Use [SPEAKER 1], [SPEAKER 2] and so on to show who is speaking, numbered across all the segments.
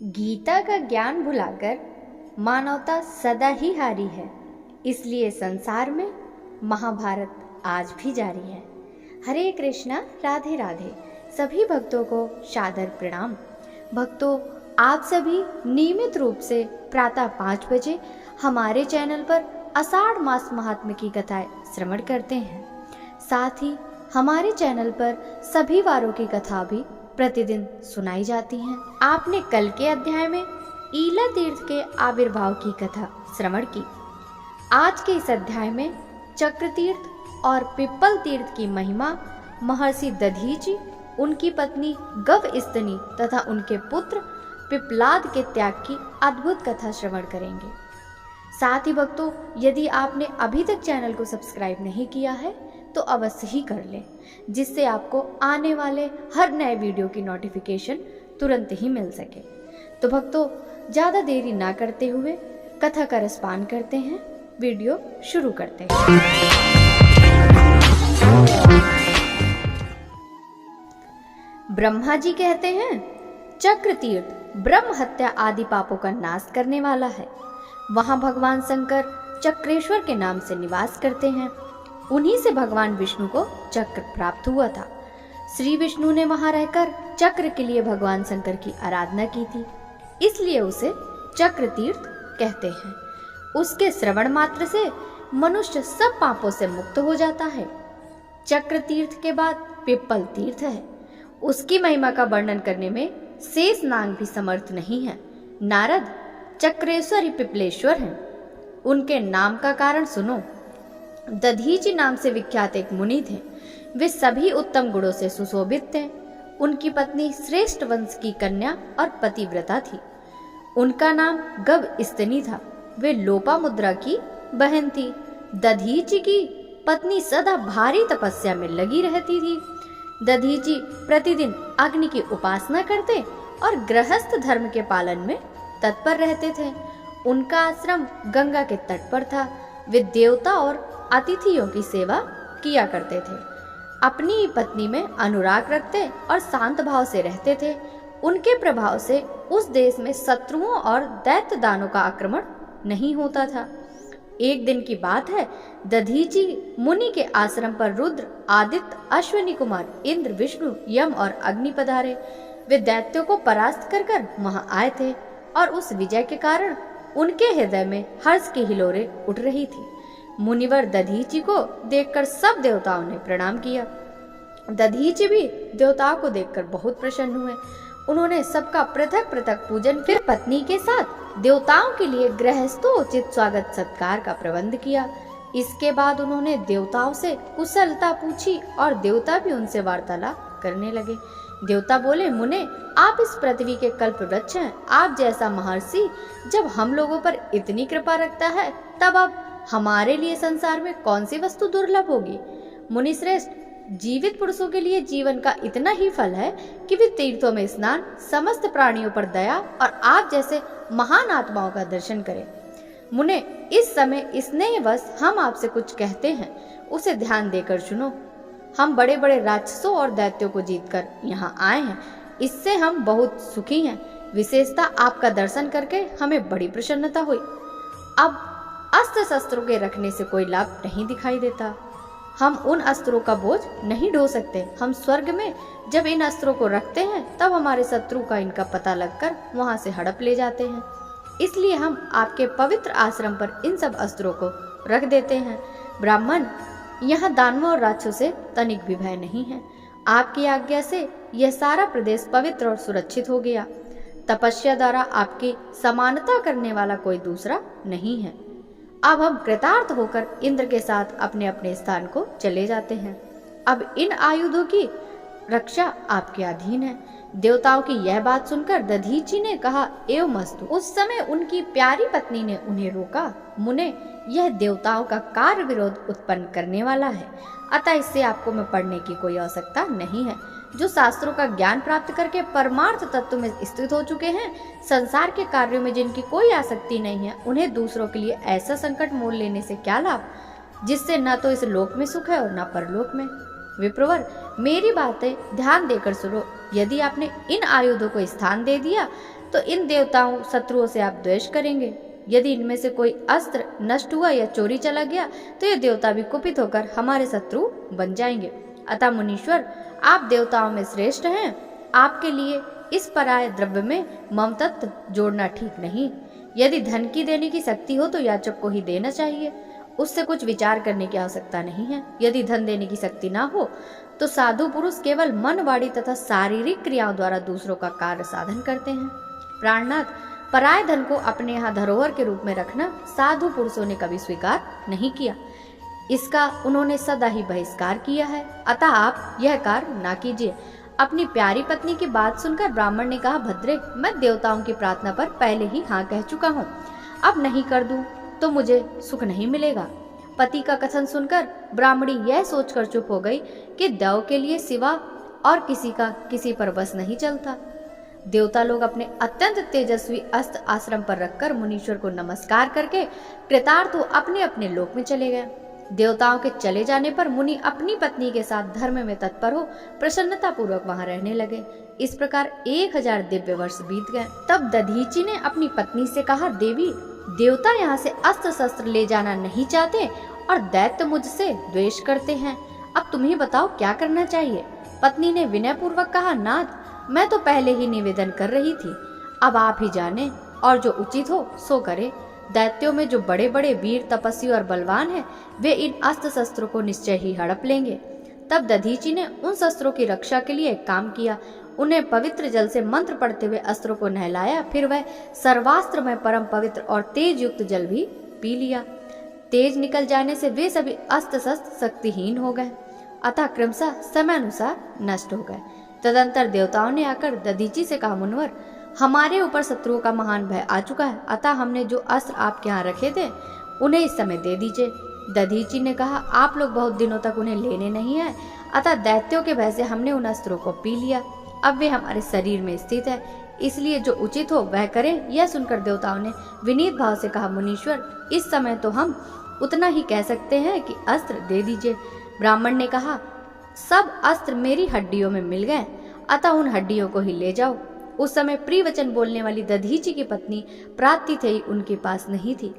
[SPEAKER 1] गीता का ज्ञान भुलाकर मानवता सदा ही हारी है, इसलिए संसार में महाभारत आज भी जारी है। हरे कृष्णा, राधे राधे। सभी भक्तों को सादर प्रणाम। भक्तों, आप सभी नियमित रूप से प्रातः 5 बजे हमारे चैनल पर आषाढ़ मास महात्म्य की कथाएं श्रवण करते हैं। साथ ही हमारे चैनल पर सभी वारों की कथा भी प्रतिदिन सुनाई जाती हैं। आपने कल के अध्याय में ईला तीर्थ के आविर्भाव की कथा श्रवण की। आज के इस अध्याय में चक्र तीर्थ और पिप्पल तीर्थ की महिमा, महर्षि दधीचि, उनकी पत्नी गवस्तनी तथा उनके पुत्र पिप्पलाद के त्याग की अद्भुत कथा श्रवण करेंगे। साथ ही भक्तों, यदि आपने अभी तक चैनल को सब्सक्राइब नहीं किया है तो अवश्य ही कर लें, जिससे आपको आने वाले हर नए वीडियो की नोटिफिकेशन तुरंत ही मिल सके। तो भक्तों, ज़्यादा देरी ना करते हुए कथा का रसपान करते हैं, वीडियो शुरू करते हैं। ब्रह्मा जी कहते हैं, चक्र तीर्थ ब्रह्म हत्या आदि पापों का नाश करने वाला है। वहां भगवान शंकर चक्रेश्वर के नाम से निवास करते हैं। उन्हीं से भगवान विष्णु को चक्र प्राप्त हुआ था। श्री विष्णु ने वहां रहकर चक्र के लिए भगवान शंकर की आराधना की थी, इसलिए उसे चक्र तीर्थ कहते हैं। उसके श्रवण मात्र से मनुष्य सब पापों से मुक्त हो जाता है। चक्र तीर्थ के बाद पिप्पल तीर्थ है। उसकी महिमा का वर्णन करने में शेष नाग भी समर्थ नहीं है। नारद चक्रेश्वरी पिपलेश्वर हैं। उनके नाम का कारण सुनो। दधीचि नाम से विख्यात एक मुनि थे। वे सभी उत्तम गुणों से सुशोभित थे। उनकी पत्नी श्रेष्ठ वंश की कन्या और पतिव्रता थी। उनका नाम गवस्तनी था। वे लोपामुद्रा की बहन थी। दधीचि की पत्नी सदा भारी तपस्या में लगी रहती थी। दधीचि प्रतिदिन अग्नि की उपासना करते और गृहस्थ धर्म के पालन में तत्पर रहते थे। उनका आश्रम गंगा के तट पर था। वे देवता और अतिथियों की सेवा किया करते थे। अपनी पत्नी में अनुराग रखते और शांत भाव से रहते थे। उनके प्रभाव से उस देश में शत्रुओं और दैत्य दानों का आक्रमण नहीं होता था। एक दिन की बात है, दधीचि मुनि के आश्रम पर रुद्र, आदित्य, अश्विनी कुमार, इंद्र, विष्णु, यम और अग्नि पधारे। वे दैत्यों को परास्त कर वहां आए थे और उस विजय के कारण उनके हृदय में हर्ष की हिलोरें उठ रही थी। मुनिवर दधीचि को देखकर सब देवताओं ने प्रणाम किया। दधीचि भी देवताओं को देखकर बहुत प्रसन्न हुए। उन्होंने सबका पृथक पृथक पूजन, फिर पत्नी के साथ देवताओं के लिए गृहस्थोचित स्वागत सत्कार का प्रबंध किया। इसके बाद उन्होंने देवताओं से कुशलता पूछी और देवता भी उनसे वार्तालाप करने लगे। देवता बोले, मुने, आप इस पृथ्वी के कल्प वृक्ष हैं। आप जैसा महर्षि जब हम लोगों पर इतनी कृपा रखता है, तब अब हमारे लिए संसार में कौन सी वस्तु दुर्लभ होगी। मुनि श्रेष्ठ, जीवित पुरुषों के लिए जीवन का इतना ही फल है कि वे तीर्थों में स्नान, समस्त प्राणियों पर दया और आप जैसे महान आत्माओं का दर्शन करें। मुने, इस समय स्नेहवश हम आपसे कुछ कहते हैं, उसे ध्यान देकर सुनो। हम बड़े बड़े राक्षसों और दैत्यों को जीतकर यहाँ आए हैं। इससे हम बहुत सुखी हैं। विशेषता आपका दर्शन करके हमें बड़ी प्रसन्नता हुई। अब अस्त्र शस्त्रों के रखने से कोई लाभ नहीं दिखाई देता। हम उन अस्त्रों का बोझ नहीं ढो सकते। हम स्वर्ग में जब इन अस्त्रों को रखते हैं, तब हमारे शत्रु का इनका पता लगकर वहां से हड़प ले जाते हैं। इसलिए हम आपके पवित्र आश्रम पर इन सब अस्त्रों को रख देते हैं। ब्राह्मण, यहाँ दानवों और राक्षसों से तनिक भी भय नहीं है। आपकी आज्ञा से यह सारा प्रदेश पवित्र और सुरक्षित हो गया। तपस्या द्वारा आपकी समानता करने वाला कोई दूसरा नहीं है। अब हम कृतार्थ होकर इंद्र के साथ अपने अपने स्थान को चले जाते हैं। अब इन आयुधों की रक्षा आपके अधीन है। देवताओं की यह बात सुनकर दधीचि ने कहा, एवमस्तु। उस समय उनकी प्यारी पत्नी ने उन्हें रोका। मुने, यह देवताओं का कार्य विरोध उत्पन्न करने वाला है, अतः इससे आपको में पढ़ने की कोई आवश्यकता नहीं है। जो शास्त्रों का ज्ञान प्राप्त करके परमार्थ तत्व में स्थित हो चुके हैं, संसार के कार्यों में जिनकी कोई आसक्ति नहीं है, उन्हें दूसरों के लिए ऐसा संकट मोल लेने से क्या लाभ, जिससे न तो इस लोक में सुख है और न परलोक में। विप्रवर, मेरी बातें ध्यान देकर सुनो। यदि आपने इन आयुधों को स्थान दे दिया तो इन देवताओं शत्रुओं से आप द्वेष करेंगे। यदि इनमें से कोई अस्त्र नष्ट हुआ या चोरी चला गया तो ये देवता भी कुपित होकर हमारे शत्रु बन जाएंगे। अतः मुनीश्वर, आप देवताओं में श्रेष्ठ हैं, आपके लिए इस पराय द्रव्य में ममतत्व जोड़ना ठीक नहीं। यदि धन की देने की शक्ति हो तो याचक को ही देना चाहिए, उससे कुछ विचार करने की आवश्यकता नहीं है। यदि धन देने की शक्ति ना हो तो साधु पुरुष केवल मन, वाणी तथा शारीरिक क्रियाओं द्वारा दूसरों का कार्य साधन करते हैं। प्राणनाथ, पराय धन को अपने यहाँ धरोहर के रूप में रखना साधु पुरुषों ने कभी स्वीकार नहीं किया, इसका उन्होंने सदा ही बहिष्कार किया है। अतः आप यह कार्य ना कीजिए। अपनी प्यारी पत्नी की बात सुनकर ब्राह्मण ने कहा, भद्रे, मैं देवताओं की प्रार्थना पर पहले ही हाँ कह चुका हूँ, अब नहीं कर दूं तो मुझे सुख नहीं मिलेगा। पति का कथन सुनकर ब्राह्मणी यह सोचकर चुप हो गई कि देव के लिए सिवा और किसी का किसी पर बस नहीं चलता। देवता लोग अपने अत्यंत तेजस्वी अस्त्र आश्रम पर रखकर मुनीश्वर को नमस्कार करके कृतार्थ हो अपने अपने लोक में चले गए। देवताओं के चले जाने पर मुनि अपनी पत्नी के साथ धर्म में तत्पर हो प्रसन्नता पूर्वक वहां रहने लगे। इस प्रकार 1000 दिव्य वर्ष बीत गए। तब दधीचि ने अपनी पत्नी से कहा, देवी, देवता यहाँ से अस्त्र शस्त्र ले जाना नहीं चाहते और दैत्य मुझसे द्वेष करते हैं। अब तुम ही बताओ क्या करना चाहिए। पत्नी ने विनय पूर्वक कहा, नाथ, मैं तो पहले ही निवेदन कर रही थी, अब आप ही जाने और जो उचित हो सो करे। दैत्यों में जो बड़े बड़े वीर, तपस्वी और बलवान हैं, वे इन अस्त्र शस्त्रों को निश्चय ही हड़प लेंगे। तब दधीचि ने उन शस्त्रों की रक्षा के लिए एक काम किया। उन्हें पवित्र जल से मंत्र पढ़ते हुए अस्त्रों को नहलाया, फिर वह सर्वास्त्र में परम पवित्र और तेज युक्त जल भी पी लिया। तेज निकल जाने से वे सभी अस्त्र शस्त्र शक्तिहीन हो गए, अतः क्रमशः समय अनुसार नष्ट हो गए। तदंतर देवताओं ने आकर दधीचि से कहा, मुनिवर, हमारे ऊपर शत्रुओं का महान भय आ चुका है, अतः हमने जो अस्त्र आपके यहाँ रखे थे उन्हें इस समय दे दीजिए। दधीचि ने कहा, आप लोग बहुत दिनों तक उन्हें लेने नहीं आए, अतः दैत्यों के भय से हमने उन अस्त्रों को पी लिया। अब वे हमारे शरीर में स्थित है, इसलिए जो उचित हो वह करें। यह सुनकर देवताओं ने विनीत भाव से कहा, मुनीश्वर, इस समय तो हम उतना ही कह सकते हैं कि अस्त्र दे दीजिए। ब्राह्मण ने कहा, सब अस्त्र मेरी हड्डियों में मिल गए, अतः उन हड्डियों को ही ले जाओ। उस समय प्रिय वचन बोलने वाली दधीचि की पत्नी प्रातिथेयी उनके पास नहीं थी।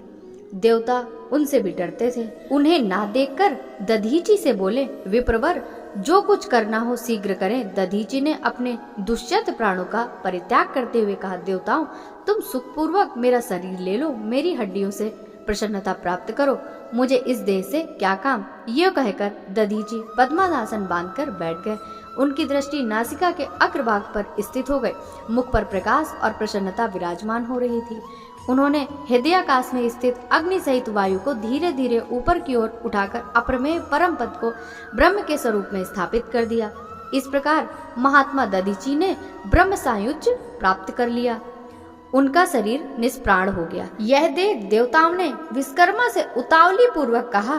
[SPEAKER 1] देवता उनसे भी डरते थे। उन्हें ना देखकर दधीचि से बोले, विप्रवर, जो कुछ करना हो शीघ्र करें। दधीचि ने अपने दुष्यंत प्राणों का परित्याग करते हुए कहा, देवताओं, तुम सुखपूर्वक मेरा शरीर ले लो, मेरी हड्डियों से प्रसन्नता प्राप्त करो, मुझे इस देह से क्या काम। यह कहकर दधीचि पद्मासन बांधकर बैठ गए। उनकी दृष्टि नासिका के अग्रभाग पर स्थित हो गई। मुख पर प्रकाश और प्रसन्नता विराजमान हो रही थी। उन्होंने हृदयाकाश में स्थित अग्नि सहित वायु को धीरे धीरे ऊपर की ओर उठाकर अप्रमेय परम पद को ब्रह्म के स्वरूप में स्थापित कर दिया। इस प्रकार महात्मा दधीचि ने ब्रह्म सायुज्य प्राप्त कर लिया। उनका शरीर निष्प्राण हो गया। यह देख देवताओं ने विश्वकर्मा से उतावली पूर्वक कहा,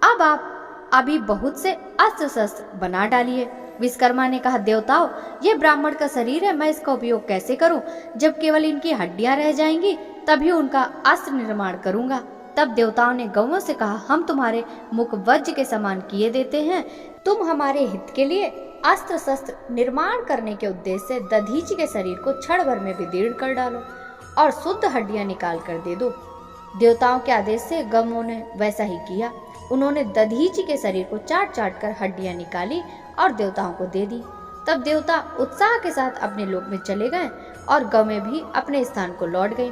[SPEAKER 1] अब आप अभी बहुत से अस्त्र शस्त्र बना डालिए। विश्वकर्मा ने कहा, देवताओं, यह ब्राह्मण का शरीर है, मैं इसका उपयोग कैसे करूं? जब केवल इनकी हड्डियां रह जाएंगी तभी उनका अस्त्र निर्माण करूंगा। तब देवताओं ने गौओं से कहा, हम तुम्हारे मुख वज्र के समान किए देते हैं, तुम हमारे हित के लिए अस्त्र शस्त्र निर्माण करने के उद्देश्य से दधीचि के शरीर को क्षण भर में विदीर्ण कर डालो और शुद्ध हड्डियां निकाल कर दे दो। देवताओं के आदेश से गौओं ने वैसा ही किया। उन्होंने दधीचि के शरीर को चाट चाट कर हड्डियां निकाली और देवताओं को दे दी। तब देवता उत्साह के साथ अपने लोक में चले गए और गौएं भी अपने स्थान को लौट गईं।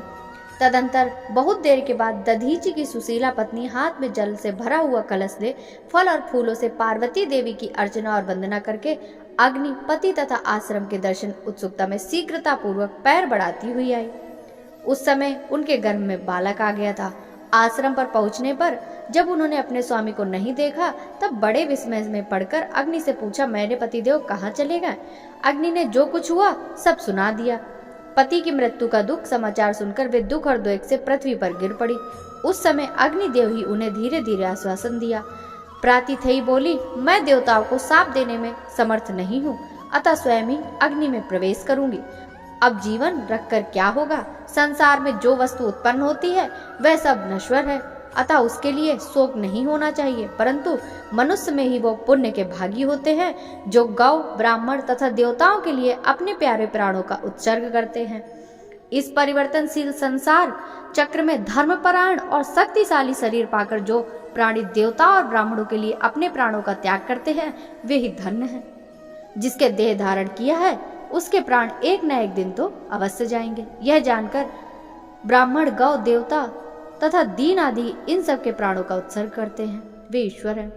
[SPEAKER 1] तदंतर बहुत देर के बाद दधीचि की सुशीला पत्नी हाथ में जल से भरा हुआ कलश ले फल और फूलों से पार्वती देवी की अर्चना और वंदना करके अग्नि, पति तथा आश्रम के दर्शन उत्सुकता में शीघ्रता पूर्वक पैर बढ़ाती हुई आई। उस समय उनके गर्भ में बालक आ गया था। आश्रम पर पहुंचने पर जब उन्होंने अपने स्वामी को नहीं देखा तब बड़े विस्मय में पड़कर अग्नि से पूछा, मेरे पतिदेव कहाँ चले गए? अग्नि ने जो कुछ हुआ सब सुना दिया। पति की मृत्यु का दुख समाचार सुनकर वे दुख और द्वेग से पृथ्वी पर गिर पड़ी। उस समय अग्निदेव ही उन्हें धीरे धीरे आश्वासन दिया। प्रातिथेयी बोली, मैं देवताओं को शाप देने में समर्थ नहीं हूँ, अतः स्वयं ही अग्नि में प्रवेश करूंगी। अब जीवन रखकर क्या होगा? संसार में जो वस्तु उत्पन्न होती है वह सब नश्वर है, अतः उसके लिए शोक नहीं होना चाहिए, परंतु मनुष्य में ही वो पुण्य के भागी होते हैं जो गौ, ब्राह्मण तथा देवताओं के लिए अपने प्यारे प्राणों का उत्सर्ग करते हैं। इस परिवर्तनशील संसार चक्र में धर्मपरायण और शक्तिशाली शरीर पाकर जो प्राणी देवता और ब्राह्मणों के लिए अपने प्राणों का त्याग करते हैं वे ही धन्य हैं। जिसके देह धारण किया है उसके प्राण एक न एक दिन तो अवश्य जाएंगे। यह जानकर ब्राह्मण, गौ, देवता तथा दीन आदि इन सब के प्राणों का उत्सर्ग करते हैं, वे ईश्वर हैं।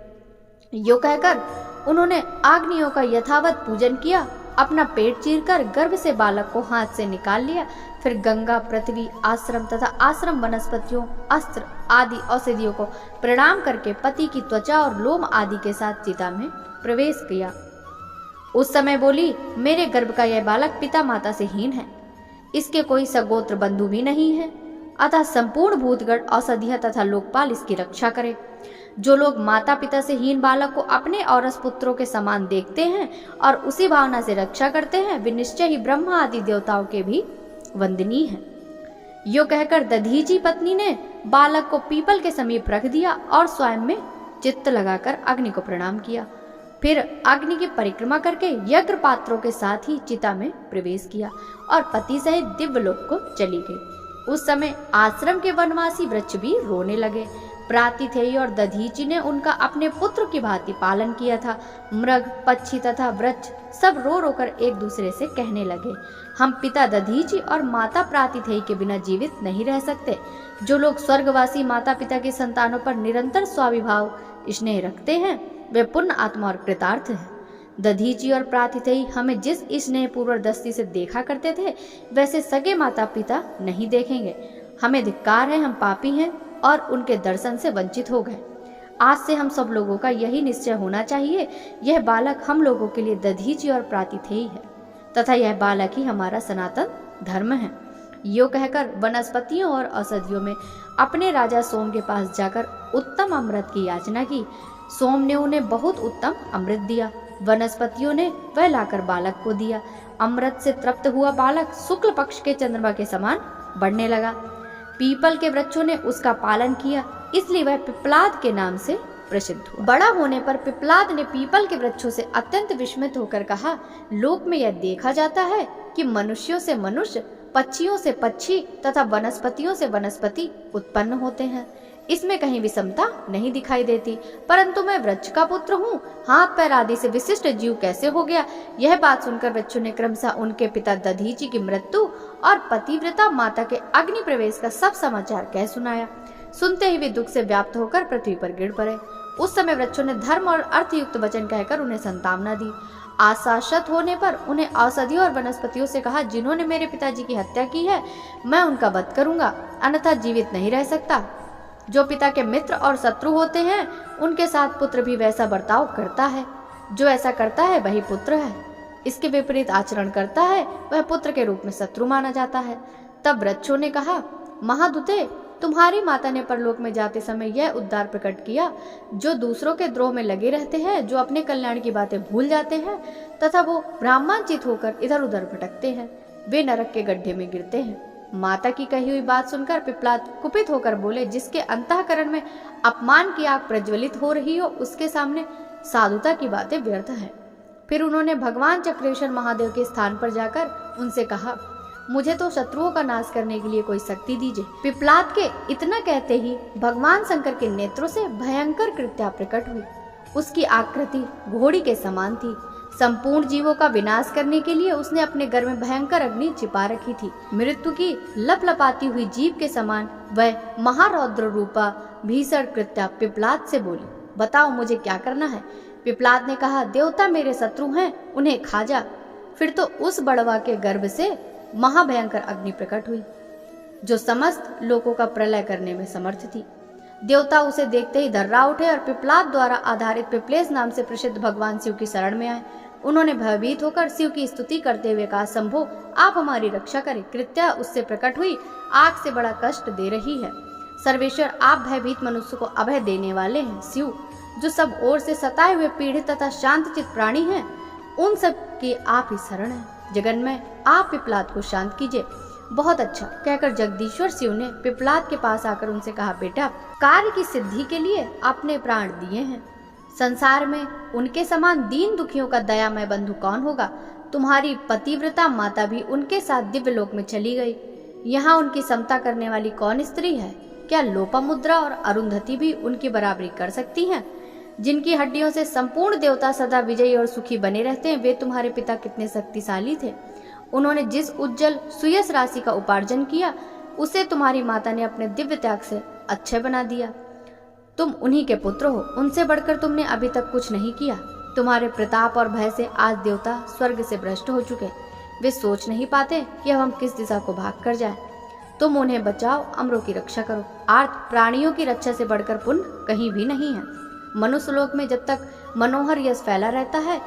[SPEAKER 1] यो कहकर उन्होंने आग्नियों का यथावत पूजन किया, अपना पेट चीरकर गर्भ से बालक को हाथ से निकाल लिया। फिर गंगा, पृथ्वी, आश्रम तथा आश्रम वनस्पतियों, अस्त्र आदि औषधियों को प्रणाम करके पति की त्वचा और लोम आदि के साथ चिता में प्रवेश किया। उस समय बोली, मेरे गर्भ का यह बालक पिता माता से हीन है, इसके कोई सगोत्र बंधु भी नहीं है, अतः संपूर्ण भूतगण, औषधियां तथा लोकपाल इसकी रक्षा करे। जो लोग माता पिता से हीन बालक को अपने औरस पुत्रों के समान देखते हैं और उसी भावना से रक्षा करते हैं, वे निश्चय ही ब्रह्मा आदि देवताओं के भी वंदनीय हैं। यो कहकर दधीची पत्नी ने बालक को पीपल के समीप रख दिया और स्वयं में चित्त लगाकर अग्नि को प्रणाम किया। फिर अग्नि की परिक्रमा करके यज्ञ पात्रों के साथ ही चिता में प्रवेश किया और पति सहित दिव्य लोक को चली गई। उस समय आश्रम के वनवासी वृक्ष भी रोने लगे। प्रातिथेयी और दधीची ने उनका अपने पुत्र की भांति पालन किया था। मृग, पक्षी तथा वृक्ष सब रो रोकर एक दूसरे से कहने लगे, हम पिता दधीची और माता प्रातिथेयी के बिना जीवित नहीं रह सकते। जो लोग स्वर्गवासी माता पिता की संतानों पर निरंतर स्वाभिभाव स्नेह रखते हैं वे पुण्य आत्मा और कृतार्थ हैं। दधीची और प्रातिथेयी हमें जिस स्नेह पूर्वक दृष्टि से देखा करते थे वैसे सगे माता पिता नहीं देखेंगे। हमें धिक्कार है, हम पापी हैं और उनके दर्शन से वंचित हो गए। आज से हम सब लोगों का यही निश्चय होना चाहिए, यह बालक हम लोगों के लिए दधीची और प्रातिथेयी है तथा यह बालक ही हमारा सनातन धर्म है। यो कहकर वनस्पतियों और औषधियों में अपने राजा सोम के पास जाकर उत्तम अमृत की याचना की। सोम ने उन्हें बहुत उत्तम अमृत दिया। वनस्पतियों ने वह लाकर बालक को दिया। अमृत से तृप्त हुआ बालक शुक्ल पक्ष के चंद्रमा के समान बढ़ने लगा। पीपल के वृक्षों ने उसका पालन किया, इसलिए वह पिप्पलाद के नाम से प्रसिद्ध हुआ। बड़ा होने पर पिप्पलाद ने पीपल के वृक्षों से अत्यंत विस्मित होकर कहा, लोक में यह देखा जाता है कि मनुष्यों से मनुष्य, पक्षियों से पक्षी तथा वनस्पतियों से वनस्पति उत्पन्न होते हैं। इसमें कहीं विषमता नहीं दिखाई देती, परंतु मैं वृक्ष का पुत्र हूँ, हाथ पैर आदि से विशिष्ट जीव कैसे हो गया? यह बात सुनकर वृक्षों ने क्रमशः उनके पिता दधीची की मृत्यु और पतिव्रता माता के अग्नि प्रवेश का सब समाचार कह सुनाया। सुनते ही वे दुख से व्याप्त होकर पृथ्वी पर गिर पड़े। उस समय वृक्षों ने धर्म और अर्थयुक्त वचन कहकर उन्हें संतावना दी। आशाशत होने पर उन्हें औषधियों और वनस्पतियों से कहा, जिन्होंने मेरे पिताजी की हत्या की है मैं उनका वध करूंगा, अन्यथा जीवित नहीं रह सकता। जो पिता के मित्र और शत्रु होते हैं उनके साथ पुत्र भी वैसा बर्ताव करता है। जो ऐसा करता है वही पुत्र है, इसके विपरीत आचरण करता है वह पुत्र के रूप में शत्रु माना जाता है। तब वृक्षों ने कहा, महादूते, तुम्हारी माता ने परलोक में जाते समय यह उद्धार प्रकट किया, जो दूसरों के द्रोह में लगे रहते हैं, जो अपने कल्याण की बातें भूल जाते हैं तथा वो ब्राह्मणचित होकर इधर उधर भटकते हैं, वे नरक के गड्ढे में गिरते हैं। माता की कही हुई बात सुनकर पिप्पलाद कुपित होकर बोले, जिसके अंतःकरण में अपमान की आग प्रज्वलित हो रही हो उसके सामने साधुता की बातें व्यर्थ है। फिर उन्होंने भगवान चक्रेश्वर महादेव के स्थान पर जाकर उनसे कहा, मुझे तो शत्रुओं का नाश करने के लिए कोई शक्ति दीजिए। पिप्पलाद के इतना कहते ही भगवान शंकर के नेत्रों से भयंकर कृत्या प्रकट हुई। उसकी आकृति घोड़ी के समान थी। संपूर्ण जीवों का विनाश करने के लिए उसने अपने घर में भयंकर अग्नि छिपा रखी थी। मृत्यु की लपलपाती हुई जीव के समान वह महारौद्र रूपा भीषण कृत्या पिप्पलाद से बोली, बताओ मुझे क्या करना है? पिप्पलाद ने कहा, देवता मेरे शत्रु हैं, उन्हें खा जा। फिर तो उस बड़वा के गर्भ से महाभयंकर अग्नि प्रकट हुई जो समस्त लोगों का प्रलय करने में समर्थ थी। देवता उसे देखते ही धर्रा उठे और पिप्पलाद द्वारा आधारित पिप्पलेश नाम से प्रसिद्ध भगवान शिव की शरण में आए। उन्होंने भयभीत होकर शिव की स्तुति करते हुए कहा, शंभो, आप हमारी रक्षा करें। कृत्या उससे प्रकट हुई आग से बड़ा कष्ट दे रही है। सर्वेश्वर, आप भयभीत मनुष्य को अभय देने वाले हैं। शिव, जो सब ओर से सताए हुए पीड़ित तथा शांतचित प्राणी हैं, उन सब की आप ही शरण है। जगन में आप पिप्पलाद को शांत कीजिए। बहुत अच्छा कहकर जगदीश्वर शिव ने पिप्पलाद के पास आकर उनसे कहा, बेटा, कार्य की सिद्धि के लिए आपने प्राण दिए हैं। संसार में उनके समान दीन दुखियों का दयामय बंधु कौन होगा? तुम्हारी पतिव्रता माता भी उनके साथ दिव्य लोक में चली गई। यहाँ उनकी समता करने वाली कौन स्त्री है? क्या लोपामुद्रा और अरुंधति भी उनकी बराबरी कर सकती हैं? जिनकी हड्डियों से संपूर्ण देवता सदा विजयी और सुखी बने रहते हैं, वे तुम्हारे पिता कितने शक्तिशाली थे। उन्होंने जिस उज्जवल सुयश राशि का उपार्जन किया, उसे तुम्हारी माता ने अपने दिव्य त्याग से अक्षय बना दिया। तुम उन्हीं के पुत्र हो, उनसे बढ़कर तुमने अभी तक कुछ नहीं किया। तुम्हारे प्रताप और भय से आज देवता स्वर्ग से भ्रष्ट हो चुके। वे सोच नहीं पाते कि अब हम किस दिशा को भाग कर जाएं। तुम उन्हें बचाओ, अमरों की रक्षा करो। आर्त प्राणियों की रक्षा से बढ़कर पुण्य कहीं भी नहीं है। मनुष्य लोक में जब तक मनोहर यश फैला रहता है,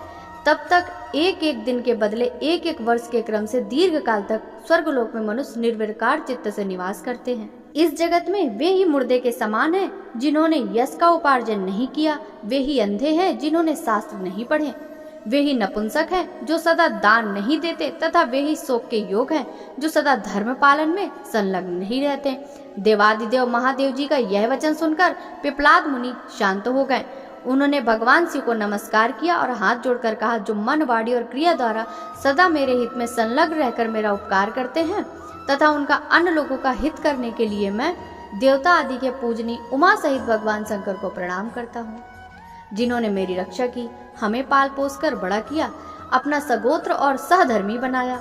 [SPEAKER 1] तब तक एक एक दिन के बदले एक एक वर्ष के क्रम से दीर्घ काल तक स्वर्गलोक में मनुष्य निर्विकार चित्त से निवास करते हैं। इस जगत में वे ही मुर्दे के समान हैं जिन्होंने यश का उपार्जन नहीं किया, वे ही अंधे हैं जिन्होंने शास्त्र नहीं पढ़े, वे ही नपुंसक हैं जो सदा दान नहीं देते, तथा वे ही शोक के योग हैं जो सदा धर्म पालन में संलग्न नहीं रहते। देवादिदेव महादेव जी का यह वचन सुनकर पिपलाद मुनि शांत हो गए। उन्होंने भगवान शिव को नमस्कार किया और हाथ जोड़कर कहा, जो मन, वाणी और क्रिया द्वारा सदा मेरे हित में संलग्न रहकर मेरा उपकार करते हैं तथा उनका अन्य लोगों का हित करने के लिए मैं देवता आदि के पूजनी उमा सहित भगवान शंकर को प्रणाम करता हूँ। जिन्होंने मेरी रक्षा की, हमें पाल पोस कर बड़ा किया, अपना सगोत्र और सहधर्मी बनाया।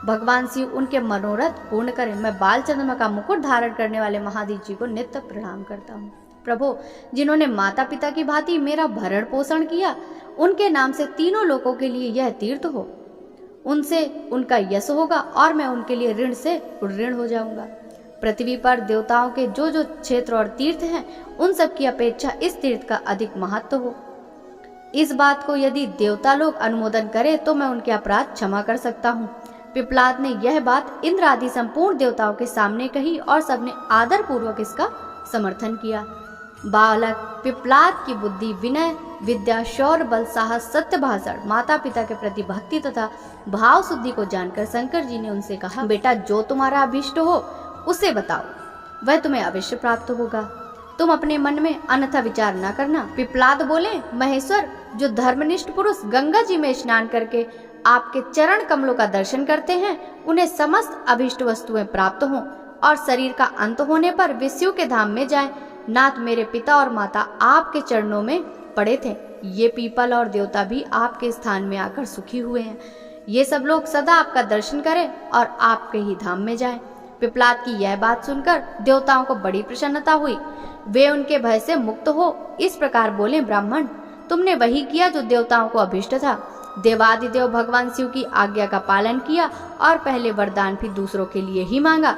[SPEAKER 1] भगवान शिव उनके मनोरथ पूर्ण करें। मैं बाल चंद्रमा का मुकुट धारण करने वाले महादेव जी को नित्य प्रणाम करता हूँ। प्रभु, जिन्होंने माता पिता की भांति मेरा भरण पोषण किया, उनके नाम से तीनों लोगों के लिए यह तीर्थ हो। उनसे उनका यश होगा और मैं उनके लिए ऋण से ऋण हो जाऊंगा। पृथ्वी पर देवताओं के जो जो क्षेत्र और तीर्थ हैं, उन सब की अपेक्षा इस तीर्थ का अधिक महत्व हो। इस बात को यदि देवता लोग अनुमोदन करें तो मैं उनके अपराध क्षमा कर सकता हूँ। पिपलाद ने यह बात इंद्र आदि संपूर्ण देवताओं के सामने कही और सबने आदर पूर्वक इसका समर्थन किया। बालक पिपलाद की बुद्धि, विनय, विद्या, शौर्य, बल, साहस, सत्य भाषण, माता पिता के प्रति भक्ति तथा भाव शुद्धि को जानकर शंकर जी ने उनसे कहा, बेटा, जो तुम्हारा अभिष्ट हो उसे बताओ, वह तुम्हें अवश्य प्राप्त होगा। तुम अपने मन में अन्यथा विचार न करना। पिपलाद बोले, महेश्वर, जो धर्मनिष्ठ पुरुष गंगा जी में स्नान करके आपके चरण कमलों का दर्शन करते हैं, उन्हें समस्त अभिष्ट वस्तुएं प्राप्त हों और शरीर का अंत होने पर वे शिव के धाम में जाएं। नाथ, मेरे पिता और माता आपके चरणों में पड़े थे। ये पीपल और देवता भी आपके स्थान में आकर सुखी हुए हैं। ये सब लोग सदा आपका दर्शन करें और आपके ही धाम में जाएं। पिपलाद की यह बात सुनकर देवताओं को बड़ी प्रसन्नता हुई। वे उनके भय से मुक्त हो इस प्रकार बोले, ब्राह्मण, तुमने वही किया जो देवताओं को अभिष्ट था। देवादिदेव भगवान शिव की आज्ञा का पालन किया और पहले वरदान भी दूसरों के लिए ही मांगा,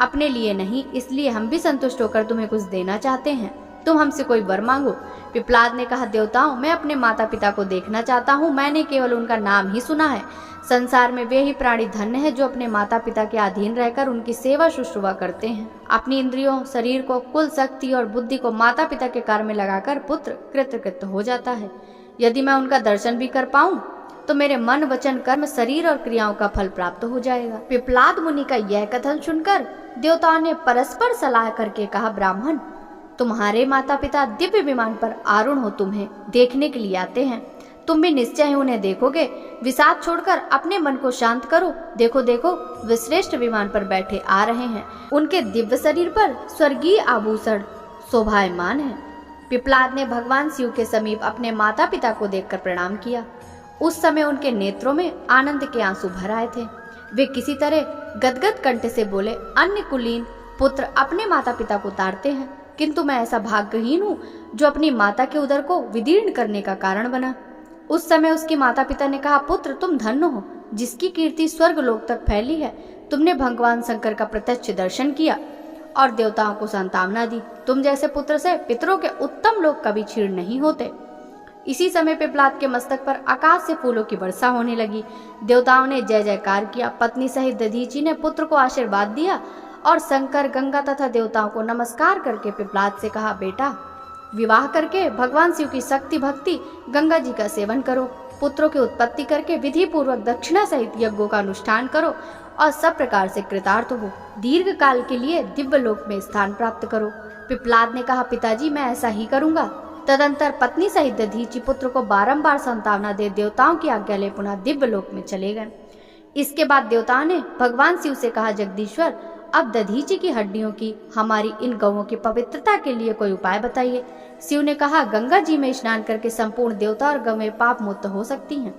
[SPEAKER 1] अपने लिए नहीं। इसलिए हम भी संतुष्ट होकर तुम्हें कुछ देना चाहते हैं। तुम हमसे कोई वर मांगो। पिपलाद ने कहा, देवताओं, मैं अपने माता पिता को देखना चाहता हूँ। मैंने केवल उनका नाम ही सुना है। संसार में वे ही प्राणी धन्य है जो अपने माता पिता के अधीन रहकर उनकी सेवा शुश्रूषा करते हैं। अपनी इंद्रियों, शरीर को, कुल शक्ति और बुद्धि को माता पिता के कार्य में लगाकर पुत्र कृतकृत हो जाता है। यदि मैं उनका दर्शन भी कर पाऊं तो मेरे मन, वचन, कर्म, शरीर और क्रियाओं का फल प्राप्त हो जाएगा। पिपलाद मुनि का यह कथन सुनकर देवताओं ने परस्पर सलाह करके कहा, ब्राह्मण, तुम्हारे माता पिता दिव्य विमान पर आरूढ़ हो तुम्हें देखने के लिए आते हैं। तुम भी निश्चय ही उन्हें देखोगे। विषाद छोड़कर अपने मन को शांत करो। देखो देखो, वे श्रेष्ठ विमान पर बैठे आ रहे हैं। उनके दिव्य शरीर पर स्वर्गीय आभूषण शोभायमान है। पिपलाद ने भगवान शिव के समीप अपने माता पिता को देखकर प्रणाम किया। उस समय उनके नेत्रों में आनंद के आंसू भर आए थे। वे किसी तरह गदगद कंठ से बोले, अन्य कुलीन पुत्र अपने माता पिता को ताड़ते हैं, किंतु मैं ऐसा भाग्यहीन हूँ जो अपनी माता के उदर को विदीर्ण करने का कारण बना। उस समय उसकी माता पिता ने कहा, पुत्र, तुम धन्य हो, जिसकी कीर्ति स्वर्ग लोक तक फैली है। तुमने भगवान शंकर का प्रत्यक्ष दर्शन किया और देवताओं को सांत्वना दी। तुम जैसे पुत्र से पितरों के उत्तम लोग कभी क्षीण नहीं होते। इसी समय पिपलाद के मस्तक पर आकाश से फूलों की वर्षा होने लगी। देवताओं ने जय जयकार किया। पत्नी सहित दधीचि ने पुत्र को आशीर्वाद दिया और शंकर, गंगा तथा देवताओं को नमस्कार करके पिपलाद से कहा, बेटा, विवाह करके भगवान शिव की शक्ति भक्ति गंगा जी का सेवन करो। पुत्रों की उत्पत्ति करके विधि पूर्वक दक्षिणा सहित यज्ञों का अनुष्ठान करो और सब प्रकार से कृतार्थ हो। दीर्घ काल के लिए दिव्य लोक में स्थान प्राप्त करो। पिपलाद ने कहा, पिताजी, मैं ऐसा ही करूंगा। तदंतर पत्नी सहित दधीचि पुत्र को बारंबार सांत्वना दे देवताओं की आज्ञा ले पुनः दिव्य लोक में चले गए। इसके बाद देवताओं ने भगवान शिव से कहा, जगदीश्वर, अब दधीचि की हड्डियों की हमारी इन गौओं की पवित्रता के लिए कोई उपाय बताइए। शिव ने कहा, गंगा जी में स्नान करके संपूर्ण देवता और गौएं पाप मुक्त हो सकती हैं।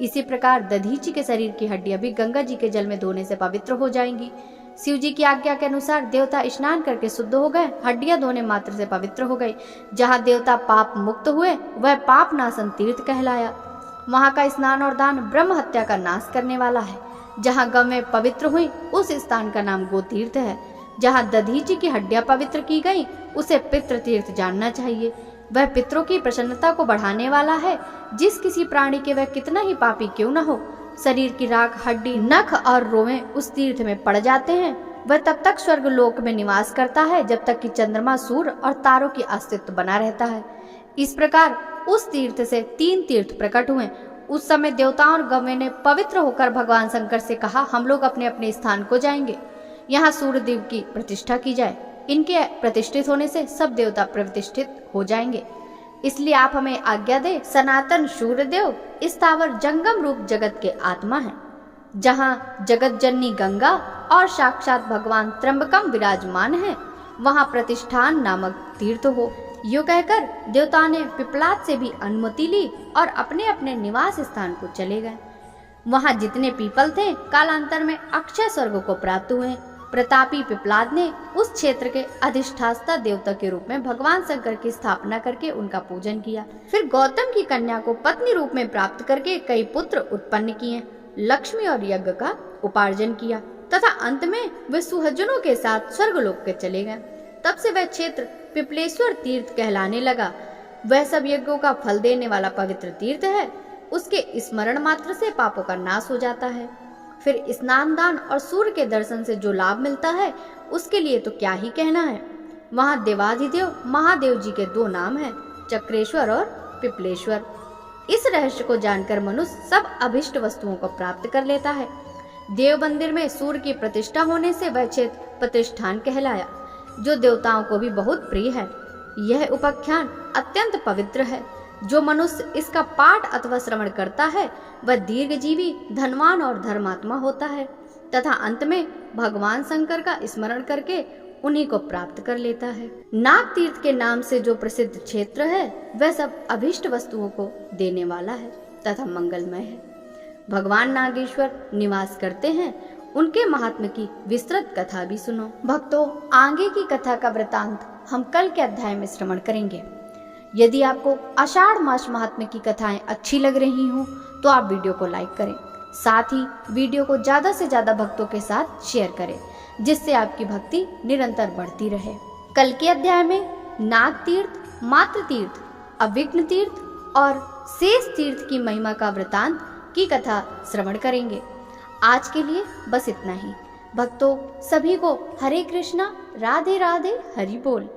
[SPEAKER 1] इसी प्रकार दधीचि के शरीर की हड्डियां भी गंगा जी के जल में धोने से पवित्र हो जाएंगी। शिव जी की आज्ञा के अनुसार देवता स्नान करके शुद्ध हो गए, हड्डियां धोने मात्र से पवित्र हो गई। जहाँ देवता पाप मुक्त हुए वह पाप नाशन तीर्थ कहलाया। वहाँ का स्नान और दान ब्रह्म हत्या का नाश करने वाला है। जहाँ गौएं पवित्र हुई उस स्थान का नाम गोतीर्थ है। जहाँ दधीचि की हड्डियां पवित्र की गई उसे पितृ तीर्थ जानना चाहिए। वह पितरों की प्रसन्नता को बढ़ाने वाला है। जिस किसी प्राणी के वह कितना ही पापी क्यों न हो, शरीर की राख, हड्डी, नख और रोएं उस तीर्थ में पड़ जाते हैं। वह तब तक स्वर्ग लोक में निवास करता है जब तक कि चंद्रमा, सूर्य और तारों की अस्तित्व बना रहता है। इस प्रकार उस तीर्थ से 3 तीर्थ प्रकट हुए। उस समय देवताओं और गौएं ने पवित्र होकर भगवान शंकर से कहा, हम लोग अपने अपने स्थान को जाएंगे। यहाँ सूर्यदेव की प्रतिष्ठा की जाए। इनके प्रतिष्ठित होने से सब देवता प्रतिष्ठित हो जाएंगे। इसलिए आप हमें आज्ञा दे। सनातन सूर्यदेव स्थावर जंगम रूप जगत के आत्मा है। जहाँ जगत जननी गंगा और साक्षात भगवान त्र्यंबकम विराजमान है, वहाँ प्रतिष्ठान नामक तीर्थ हो। यो कहकर देवता ने पिपलाद से भी अनुमति ली और अपने अपने निवास स्थान को चले गए। वहाँ जितने पीपल थे कालांतर में अक्षय स्वर्ग को प्राप्त हुए। प्रतापी पिपलाद ने उस क्षेत्र के अधिष्ठाता देवता के रूप में भगवान शंकर की स्थापना करके उनका पूजन किया। फिर गौतम की कन्या को पत्नी रूप में प्राप्त करके कई पुत्र उत्पन्न किए, लक्ष्मी और यज्ञ का उपार्जन किया तथा अंत में वे सुहजनों के साथ स्वर्गलोक के चले गए। तब से वह क्षेत्र पिपलेश्वर तीर्थ कहलाने लगा। वह सब यज्ञों का फल देने वाला पवित्र तीर्थ है। उसके स्मरण मात्र से पापों का नाश हो जाता है। फिर स्नान दान और सूर्य के दर्शन से जो लाभ मिलता है उसके लिए तो क्या ही कहना है। वहाँ देवाधिदेव महादेव जी के 2 नाम हैं, चक्रेश्वर और पिपलेश्वर। इस रहस्य को जानकर मनुष्य सब अभिष्ट वस्तुओं को प्राप्त कर लेता है। देव मंदिर में सूर्य की प्रतिष्ठा होने से वह क्षेत्र प्रतिष्ठान कहलाया, जो देवताओं को भी बहुत प्रिय है। यह उपाख्यान अत्यंत पवित्र है। जो मनुष्य इसका पाठ अथवा श्रवण करता है वह दीर्घजीवी, धनवान और धर्मात्मा होता है तथा अंत में भगवान शंकर का स्मरण करके उन्हीं को प्राप्त कर लेता है। नाग तीर्थ के नाम से जो प्रसिद्ध क्षेत्र है वह सब अभिष्ट वस्तुओं को देने वाला है तथा मंगलमय है। भगवान नागेश्वर निवास करते हैं। उनके महात्म्य की विस्तृत कथा भी सुनो। भक्तों, आगे की कथा का वृतांत हम कल के अध्याय में श्रवण करेंगे। यदि आपको आषाढ़ मास महात्म्य की कथाएं अच्छी लग रही हों तो आप वीडियो को लाइक करें। साथ ही वीडियो को ज्यादा से ज्यादा भक्तों के साथ शेयर करें, जिससे आपकी भक्ति निरंतर बढ़ती रहे। कल के अध्याय में नाग तीर्थ, मातृ तीर्थ, अविघ्न तीर्थ और शेष तीर्थ की महिमा का वृतांत की कथा श्रवण करेंगे। आज के लिए बस इतना ही। भक्तों, सभी को हरे कृष्णा, राधे राधे, हरि बोल।